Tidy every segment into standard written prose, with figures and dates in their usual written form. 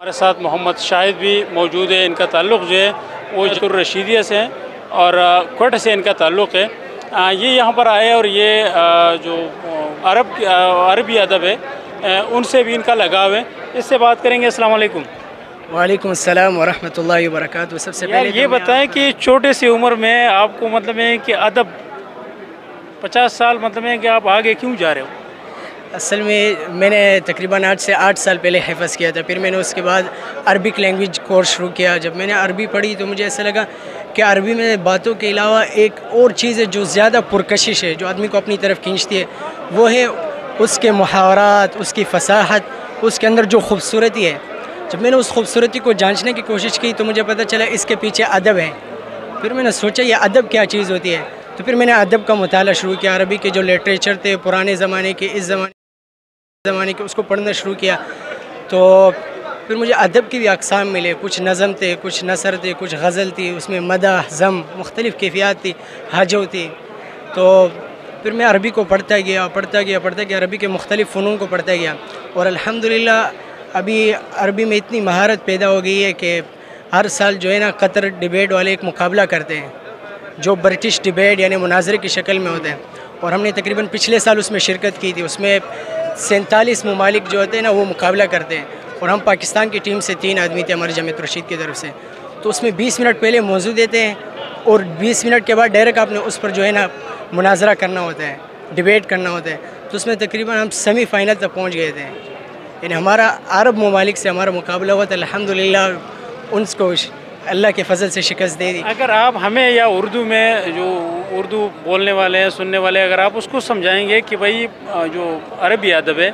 ہمارے ساتھ محمد شاہد بھی موجود ہے. ان کا تعلق جو ہے وہ الرشیدیہ سے ہے اور کوئٹہ سے ان کا تعلق ہے. یہ یہاں پر آئے اور یہ جو عربی ادب ہے ان سے بھی ان کا لگاؤ ہے. اس سے بات کریں گے. السلام علیکم. وعلیکم السلام ورحمۃ اللہ وبرکاتہ. سب سے پہلے یہ بتائیں کہ چھوٹے سی عمر میں آپ کو مطلب ہے کہ ادب 50 سال مطلب ہے کہ آپ آگے کیوں جا رہے ہو؟ اصل میں نے تقریباً 8 سال پہلے حفظ کیا تھا. پھر میں نے اس کے بعد عربک لینگویج کورس شروع کیا. جب میں نے عربی پڑھی تو مجھے ایسا لگا کہ عربی میں باتوں کے علاوہ ایک اور چیز ہے جو زیادہ پرکشش ہے, جو آدمی کو اپنی طرف کھینچتی ہے, وہ ہے اس کے محاورات, اس کی فصاحت, اس کے اندر جو خوبصورتی ہے. جب میں نے اس خوبصورتی کو جانچنے کی کوشش کی تو مجھے پتہ چلا اس کے پیچھے ادب ہے. پھر میں نے سوچا یہ ادب کیا چیز ہوتی ہے, تو پھر میں نے ادب کا مطالعہ شروع کیا. عربی کے جو لٹریچر تھے پرانے زمانے کے, اس زمانے کے, اس کو پڑھنا شروع کیا. تو پھر مجھے ادب کی بھی اقسام ملے. کچھ نظم تھے, کچھ نثر تھے, کچھ غزل تھی, اس میں مدح, ذم, مختلف کیفیات تھی, ہجو تھی. تو پھر میں عربی کو پڑھتا گیا عربی کے مختلف فنون کو پڑھتا گیا. اور الحمدللہ ابھی عربی میں اتنی مہارت پیدا ہو گئی ہے کہ ہر سال جو ہے نا قطر ڈیبیٹ والے ایک مقابلہ کرتے ہیں جو برٹش ڈیبیٹ یعنی مناظرے کی شکل میں ہوتے ہیں. اور ہم نے تقریباً پچھلے سال اس میں شرکت کی تھی. اس میں 47 ممالک جو ہوتے ہیں نا وہ مقابلہ کرتے ہیں, اور ہم پاکستان کی ٹیم سے 3 آدمی تھے ہماری جامعۃ الرشید کی طرف سے. تو اس میں 20 منٹ پہلے موضوع دیتے ہیں اور 20 منٹ کے بعد ڈائریکٹ آپ نے اس پر جو ہے نا مناظرہ کرنا ہوتا ہے, ڈیبیٹ کرنا ہوتا ہے. تو اس میں تقریباً ہم سیمی فائنل تک پہنچ گئے تھے. یعنی ہمارا عرب ممالک سے ہمارا مقابلہ ہوا تھا. الحمدللہ ان کو اللہ کے فضل سے شکست دے دی. اگر آپ ہمیں یا اردو میں جو اردو بولنے والے ہیں, سننے والے, اگر آپ اس کو سمجھائیں گے کہ بھائی جو عربی ادب ہے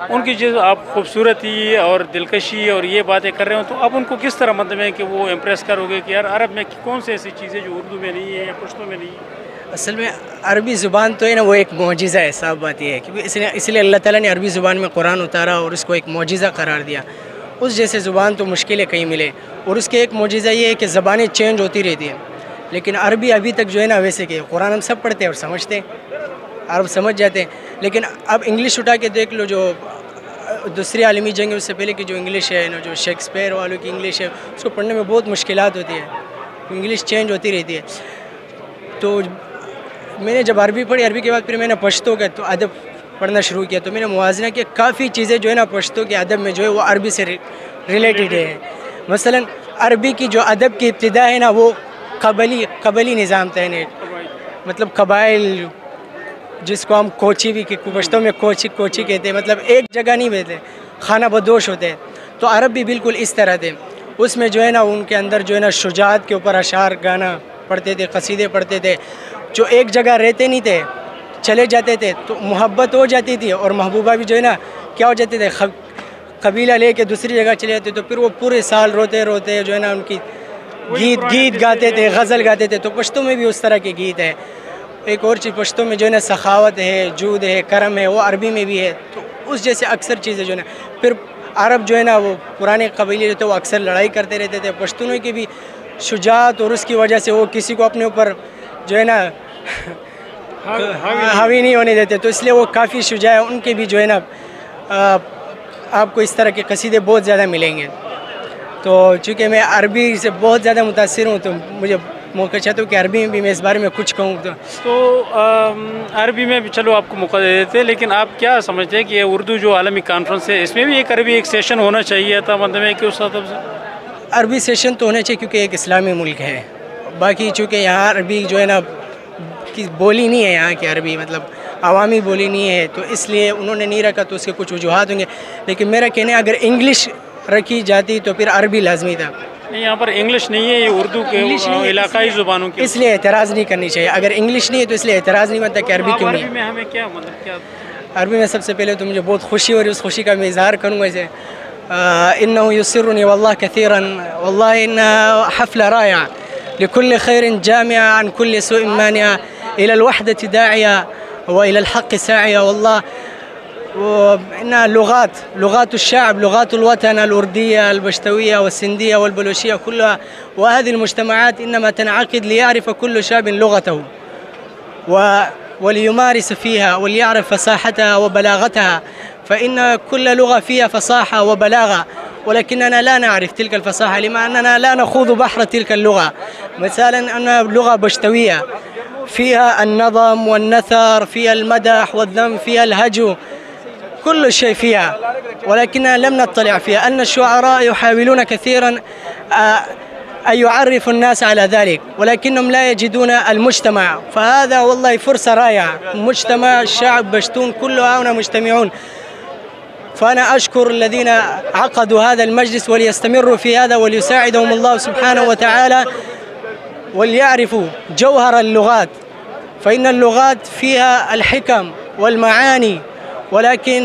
ان کی جو آپ خوبصورتی اور دلکشی اور یہ باتیں کر رہے ہوں, تو آپ ان کو کس طرح مطلب ہے کہ وہ امپریس کرو گے کہ یار عرب میں کون سی ایسی چیزیں جو اردو میں نہیں ہے یا پشتو میں نہیں ہے؟ اصل میں عربی زبان تو ہے نا وہ ایک معجزہ ہے. صاف بات یہ ہے کہ اس لیے اللہ تعالیٰ نے عربی زبان میں قرآن اتارا اور اس کو ایک معجزہ قرار دیا. اس جیسے زبان تو مشکل ہے کہیں ملے. اور اس کے ایک معجزہ یہ ہے کہ زبانیں چینج ہوتی رہتی ہیں, لیکن عربی ابھی تک جو ہے نا ویسے کہ قرآن ہم سب پڑھتے ہیں اور سمجھتے ہیں, عرب سمجھ جاتے ہیں. لیکن اب انگلش اٹھا کے دیکھ لو, جو دوسری عالمی جنگ ہے اس سے پہلے کی جو انگلش ہے نا, جو شیکسپیئر والوں کی انگلش ہے, اس کو پڑھنے میں بہت مشکلات ہوتی ہے. انگلش چینج ہوتی رہتی ہے. تو میں نے جب عربی پڑھی, عربی کے بعد پھر میں نے پشتو کا تو ادب پڑھنا شروع کیا. تو میں نے موازنہ کیا کافی چیزیں جو ہے نا پشتو کے ادب میں جو ہے وہ عربی سے ریلیٹڈ ہے. مثلا عربی کی جو ادب کی ابتدا ہے نا وہ قبلی نظام تھا. مطلب قبائل جس کو ہم کوچی بھی پشتو میں کوچی کہتے ہیں, مطلب ایک جگہ نہیں بیٹھتے, خانہ بدوش ہوتے ہیں. تو عرب بھی بالکل اس طرح تھے. اس میں جو ہے نا ان کے اندر جو ہے نا شجاعت کے اوپر اشعار گانا پڑھتے تھے, قصیدے پڑھتے تھے. جو ایک جگہ رہتے نہیں تھے, چلے جاتے تھے تو محبت ہو جاتی تھی, اور محبوبہ بھی جو ہے نا کیا ہو جاتے تھے, قبیلہ لے کے دوسری جگہ چلے جاتے. تو پھر وہ پورے سال روتے روتے جو ہے نا ان کی گیت گاتے تھے, غزل گاتے تھے. تو پشتو میں بھی اس طرح کے گیت ہے. ایک اور چیز پشتو میں جو ہے نا سخاوت ہے, جود ہے, کرم ہے, وہ عربی میں بھی ہے. تو اس جیسے اکثر چیزیں جو ہے نا, پھر عرب جو ہے نا وہ پرانے قبیلے جو تھے وہ اکثر لڑائی کرتے رہتے تھے. پشتونوں کی بھی شجاعت, اور اس کی وجہ سے وہ کسی کو اپنے اوپر جو ہے نا حاوی نہیں ہونے دیتے. تو اس لیے وہ کافی شجاع ہے. ان کے بھی جو ہے نا آپ کو اس طرح کے قصیدے بہت زیادہ ملیں گے. تو چونکہ میں عربی سے بہت زیادہ متاثر ہوں تو مجھے موقع چاہتا ہوں کہ عربی میں بھی میں اس بارے میں کچھ کہوں. تو عربی میں بھی چلو آپ کو موقع دے دیتے, لیکن آپ کیا سمجھتے ہیں کہ یہ اردو جو عالمی کانفرنس ہے اس میں بھی ایک عربی ایک سیشن ہونا چاہیے تھا, مطلب ہے کہ اس حساب سے عربی سیشن تو ہونا چاہیے کیونکہ ایک اسلامی ملک ہے. باقی چونکہ یہاں عربی جو ہے نا کی بولی نہیں ہے, یہاں کی عربی مطلب عوامی بولی نہیں ہے, تو اس لیے انہوں نے نہیں رکھا. تو اس کے کچھ وجوہات ہوں گے, لیکن میرا کہنا ہے اگر انگلش رکھی جاتی تو پھر عربی لازمی تھا. نہیں, یہاں پر انگلش نہیں ہے, یہ اردو کے علاقائی زبانوں کی, اس لیے اعتراض نہیں کرنی چاہیے. اگر انگلش نہیں ہے تو اس لیے اعتراض نہیں بنتا کہ عربی کیوں نہیں ہے. عربی میں ہمیں کیا مطلب کیا عربی میں سب سے پہلے تو مجھے بہت خوشی ہو رہی ہے, اس خوشی کا میں اظہار کروں گا. اسے انه يسرني والله كثيرا والله ان حفله رائعه لكل خير جامعه عن كل سوء مانعه الى الوحده داعيه والى الحق ساعيه. والله إنها لغات الشعب, لغات الوطن, الأردية, البشتوية والسندية والبلوشية كلها. وهذه المجتمعات إنما تنعقد ليعرف كل شعب لغته وليمارس فيها وليعرف فصاحتها وبلاغتها, فإن كل لغة فيها فصاحة وبلاغة, ولكننا لا نعرف تلك الفصاحة لما أننا لا نخوض بحر تلك اللغة. مثلا أنها لغة بشتوية فيها النظم والنثر، فيها المدح والذم، فيها الهجو، كل شيء فيها، ولكننا لم نطلع فيها. أن الشعراء يحاولون كثيرا أن يعرفوا الناس على ذلك، ولكنهم لا يجدون المجتمع. فهذا والله فرصة رائعة، مجتمع الشعب بشتون كله هنا مجتمعون. فأنا أشكر الذين عقدوا هذا المجلس وليستمروا في هذا، وليساعدهم الله سبحانه وتعالى، وليعرفوا جوهر اللغات، فإن اللغات فيها الحكم والمعاني، ولكن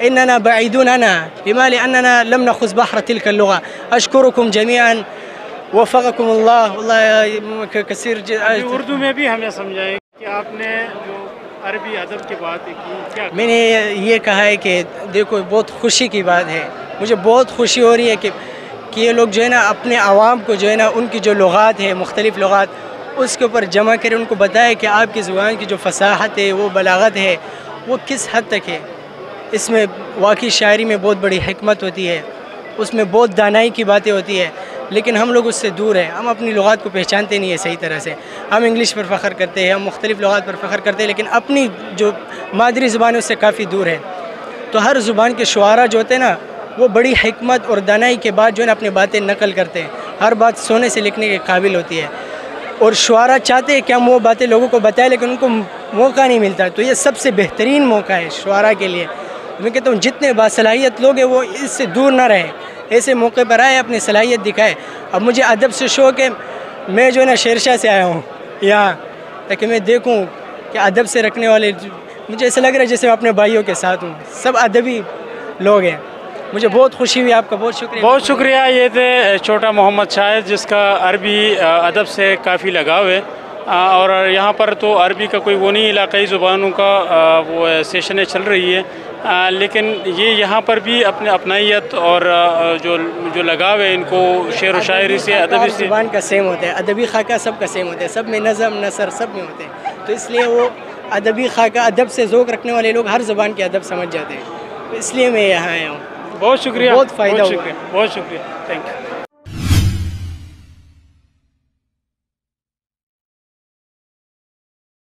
إننا بعيدون عنها. لما؟ لأننا لم نخوض بحر تلك اللغة. أشكركم جميعا، وفقكم الله. والله كثير اردو میں بھی ہمیں سمجھائیں کہ آپ نے جو عربی ادب کی بات کی کیا؟ میں نے یہ کہا ہے کہ دیکھو بہت خوشی کی بات ہے، مجھے بہت خوشی ہو رہی ہے کہ یہ لوگ جو ہے نا اپنے عوام کو جو ہے نا ان کی جو لغات ہے، مختلف لغات، اس کے اوپر جمع کریں، ان کو بتائے کہ آپ کی زبان کی جو فصاحت ہے، وہ بلاغت ہے، وہ کس حد تک ہے۔ اس میں واقعی شاعری میں بہت بڑی حکمت ہوتی ہے، اس میں بہت دانائی کی باتیں ہوتی ہے، لیکن ہم لوگ اس سے دور ہیں۔ ہم اپنی لغات کو پہچانتے نہیں ہیں صحیح طرح سے۔ ہم انگلش پر فخر کرتے ہیں، ہم مختلف لغات پر فخر کرتے ہیں، لیکن اپنی جو مادری زبان ہے اس سے کافی دور ہے۔ تو ہر زبان کے شعراء جو ہوتے ہیں نا، وہ بڑی حکمت اور دانائی کے بعد جو ہے نا اپنی باتیں نقل کرتے ہیں، ہر بات سونے سے لکھنے کے قابل ہوتی ہے۔ اور شعراء چاہتے ہیں کہ ہم وہ باتیں لوگوں کو بتائیں، لیکن ان کو موقع نہیں ملتا۔ تو یہ سب سے بہترین موقع ہے شعراء کے لیے۔ میں کہتا ہوں جتنے باصلاحیت لوگ ہیں وہ اس سے دور نہ رہیں، ایسے موقع پر آئے، اپنی صلاحیت دکھائے۔ اب مجھے ادب سے شوق ہے، میں جو ہے نا شیرشاہ سے آیا ہوں یہاں، تاکہ میں دیکھوں کہ ادب سے رکھنے والے، مجھے ایسا لگ رہا ہے جیسے میں اپنے بھائیوں کے ساتھ ہوں، سب ادبی لوگ ہیں۔ مجھے بہت خوشی ہوئی، آپ کا بہت شکریہ۔ بہت شکریہ۔ یہ تھے چھوٹا محمد شاہد، جس کا عربی ادب سے کافی لگاؤ ہے، اور یہاں پر تو عربی کا کوئی وہ نہیں، علاقائی زبانوں کا وہ سیشنیں چل رہی ہے، لیکن یہ یہاں پر بھی اپنے اپنائیت اور جو لگاؤ ہے ان کو شعر و شاعری سے، ادبی سے، زبان کا سیم ہوتا ہے، ادبی خاکہ سب کا سیم ہوتا ہے، سب میں نظم نثر سب میں ہوتے ہیں، تو اس لیے وہ ادبی خاکہ، ادب سے ذوق رکھنے والے لوگ ہر زبان کے ادب سمجھ جاتے ہیں، اس لیے میں یہاں آیا ہوں۔ بہت شکریہ، بہت فائدہ ہوا۔ بہت شکریہ، تھینک یو۔